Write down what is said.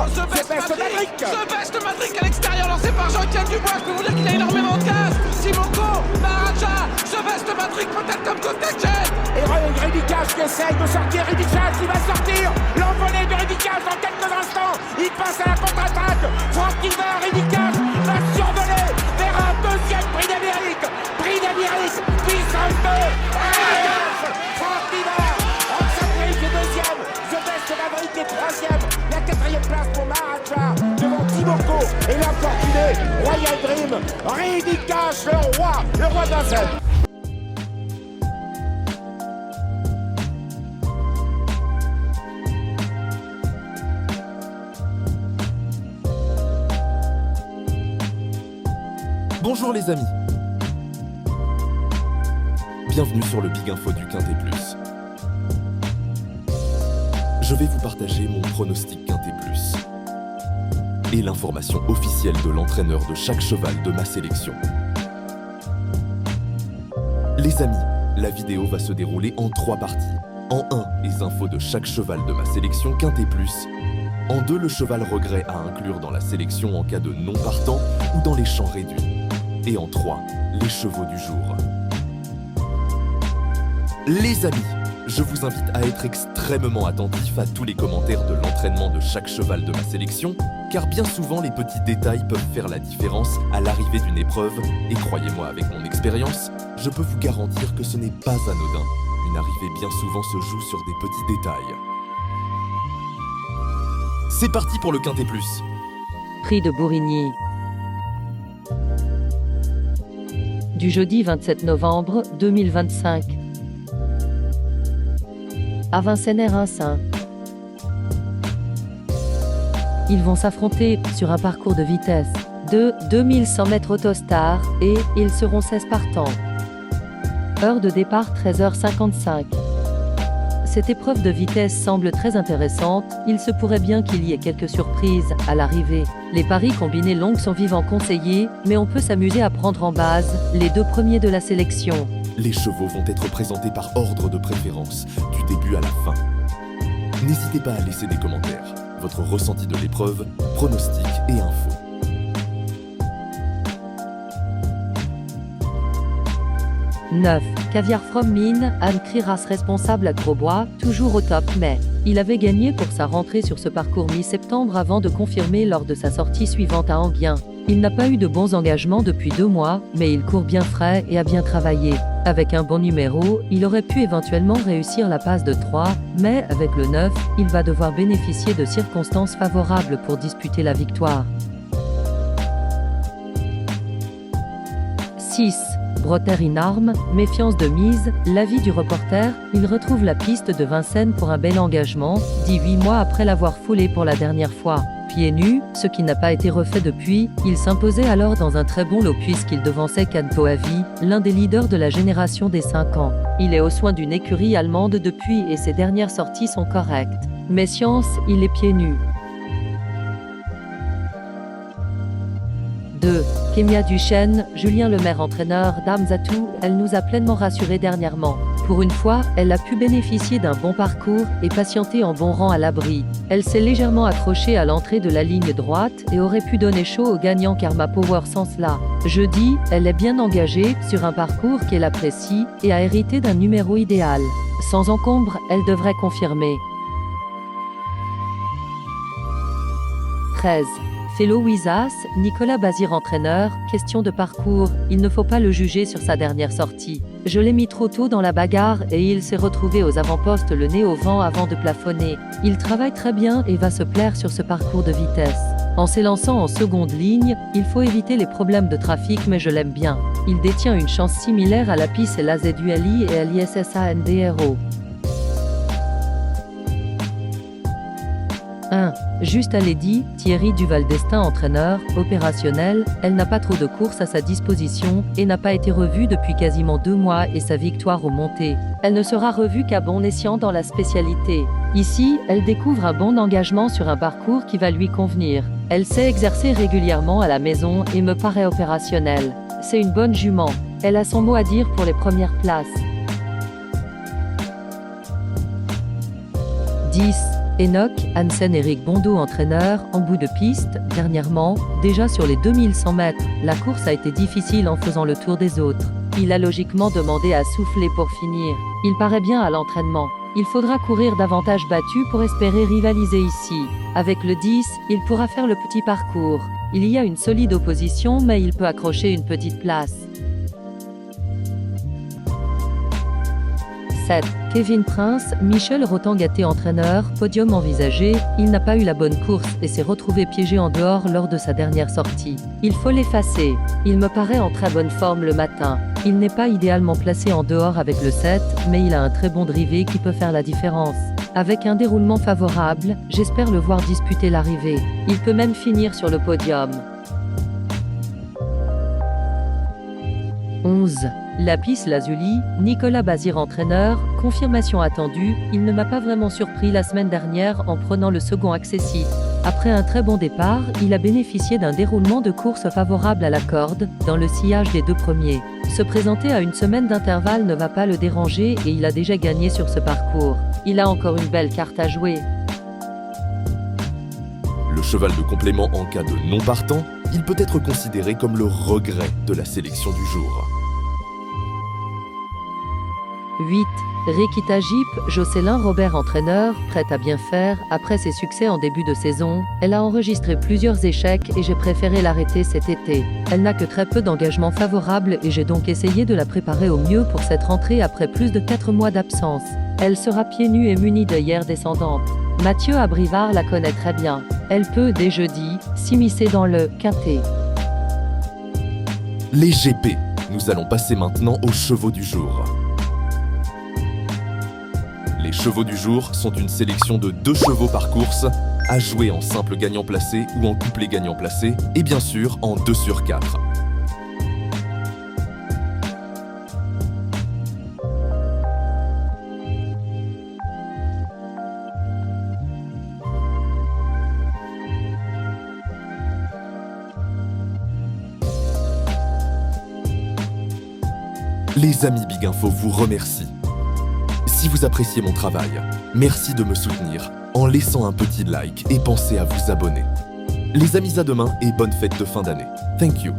The Best Matrix à l'extérieur, lancé par Jean-Étienne Dubois. Je peux vous dire qu'il a énormément de gaz. Simoko, Maharaja, The Best Matrix peut-être comme Kotachen. Et Ridicage qui essaye de sortir. Ridicage qui va sortir. L'envolée de Ridicage dans quelques instants. Il passe à la contre-attaque. Franck Niver, Ridicage va survoler vers un deuxième prix d'Amérique. Prix d'Amérique, puissance 2. Franck Niver, Roxane Gris est deuxième. The Best Maverick est troisième. La quatrième place pour Maharaja devant Timoko et l'infortuné Royal Dream. Ridicage, le roi de Vincennes. Bonjour les amis. Bienvenue sur le Big Info du Quintet Plus. Je vais vous partager mon pronostic Quintet Plus et l'information officielle de l'entraîneur de chaque cheval de ma sélection. Les amis, la vidéo va se dérouler en 3 parties. En 1, les infos de chaque cheval de ma sélection Quintet Plus. En 2, le cheval regret à inclure dans la sélection en cas de non partant ou dans les champs réduits. Et en 3, les chevaux du jour. Les amis, je vous invite à être extrêmement attentifs à tous les commentaires de l'entraînement de chaque cheval de ma sélection, car bien souvent les petits détails peuvent faire la différence à l'arrivée d'une épreuve, et croyez-moi avec mon expérience, je peux vous garantir que ce n'est pas anodin. Une arrivée bien souvent se joue sur des petits détails. C'est parti pour le Quintet Plus. Prix de Bourigny. Du jeudi 27 novembre 2025. À Vincennes-Rinsin. Ils vont s'affronter sur un parcours de vitesse de 2100 mètres Autostar et ils seront 16 partants. Heure de départ 13h55. Cette épreuve de vitesse semble très intéressante, il se pourrait bien qu'il y ait quelques surprises à l'arrivée. Les paris combinés longues sont vivement conseillés, mais on peut s'amuser à prendre en base les 2 premiers de la sélection. Les chevaux vont être présentés par ordre de préférence, du début à la fin. N'hésitez pas à laisser des commentaires, votre ressenti de l'épreuve, pronostics et infos. Neuf. Caviar From Mine, Anne Criras responsable à Grosbois, toujours au top, mais il avait gagné pour sa rentrée sur ce parcours mi-septembre avant de confirmer lors de sa sortie suivante à Enghien. Il n'a pas eu de bons engagements depuis 2 mois, mais il court bien frais et a bien travaillé. Avec un bon numéro, il aurait pu éventuellement réussir la passe de 3, mais avec le 9, il va devoir bénéficier de circonstances favorables pour disputer la victoire. 6. Brother in Armes, méfiance de mise, l'avis du reporter, il retrouve la piste de Vincennes pour un bel engagement, 18 mois après l'avoir foulé pour la dernière fois. Pieds nus, ce qui n'a pas été refait depuis, il s'imposait alors dans un très bon lot puisqu'il devançait Canto Avi, l'un des leaders de la génération des 5 ans. Il est aux soins d'une écurie allemande depuis et ses dernières sorties sont correctes. Méfiance, il est pieds nus. 2. Kémia Duchesne, Julien Lemaire entraîneur d'Amzatou, elle nous a pleinement rassurés dernièrement. Pour une fois, elle a pu bénéficier d'un bon parcours et patienter en bon rang à l'abri. Elle s'est légèrement accrochée à l'entrée de la ligne droite et aurait pu donner chaud au gagnant Karma Power sans cela. Jeudi, elle est bien engagée sur un parcours qu'elle apprécie et a hérité d'un numéro idéal. Sans encombre, elle devrait confirmer. 13. Fellow Wizas, Nicolas Bazir entraîneur, question de parcours, il ne faut pas le juger sur sa dernière sortie. Je l'ai mis trop tôt dans la bagarre et il s'est retrouvé aux avant-postes le nez au vent avant de plafonner. Il travaille très bien et va se plaire sur ce parcours de vitesse. En s'élançant en seconde ligne, il faut éviter les problèmes de trafic mais je l'aime bien. Il détient une chance similaire à l'Apis et l'AZULI et à l'ISSANDRO. 1. Juste à Lady, Thierry Duval-Destin entraîneur, opérationnel, elle n'a pas trop de courses à sa disposition et n'a pas été revue depuis quasiment 2 mois et sa victoire au monté. Elle ne sera revue qu'à bon escient dans la spécialité. Ici, elle découvre un bon engagement sur un parcours qui va lui convenir. Elle s'est exercée régulièrement à la maison et me paraît opérationnelle. C'est une bonne jument. Elle a son mot à dire pour les premières places. 10. Enoch, Hansen, Eric Bondo, entraîneur, en bout de piste, dernièrement, déjà sur les 2100 mètres, la course a été difficile en faisant le tour des autres. Il a logiquement demandé à souffler pour finir. Il paraît bien à l'entraînement. Il faudra courir davantage battu pour espérer rivaliser ici. Avec le 10, il pourra faire le petit parcours. Il y a une solide opposition, mais il peut accrocher une petite place. 7. Kevin Prince, Michel Rotangaté entraîneur, podium envisagé, il n'a pas eu la bonne course et s'est retrouvé piégé en dehors lors de sa dernière sortie. Il faut l'effacer. Il me paraît en très bonne forme le matin. Il n'est pas idéalement placé en dehors avec le 7, mais il a un très bon drivé qui peut faire la différence. Avec un déroulement favorable, j'espère le voir disputer l'arrivée. Il peut même finir sur le podium. 11. Lapis Lazuli, Nicolas Bazir entraîneur, confirmation attendue, il ne m'a pas vraiment surpris la semaine dernière en prenant le second accessif. Après un très bon départ, il a bénéficié d'un déroulement de course favorable à la corde, dans le sillage des deux premiers. Se présenter à une semaine d'intervalle ne va pas le déranger et il a déjà gagné sur ce parcours. Il a encore une belle carte à jouer. Le cheval de complément en cas de non partant, il peut être considéré comme le regret de la sélection du jour. 8. Rikita Jeep, Jocelyn Robert entraîneur, prête à bien faire, après ses succès en début de saison, elle a enregistré plusieurs échecs et j'ai préféré l'arrêter cet été. Elle n'a que très peu d'engagement favorable et j'ai donc essayé de la préparer au mieux pour cette rentrée après plus de 4 mois d'absence. Elle sera pieds nus et munie d'œillères descendantes. Mathieu Abrivard la connaît très bien. Elle peut, dès jeudi, s'immiscer dans le quintet. Les GP. Nous allons passer maintenant aux chevaux du jour. Les chevaux du jour sont une sélection de 2 chevaux par course, à jouer en simple gagnant placé ou en couplet gagnant placé, et bien sûr en 2 sur 4. Les amis Big Info vous remercient. Si vous appréciez mon travail, merci de me soutenir en laissant un petit like et pensez à vous abonner. Les amis, à demain et bonne fête de fin d'année. Thank you.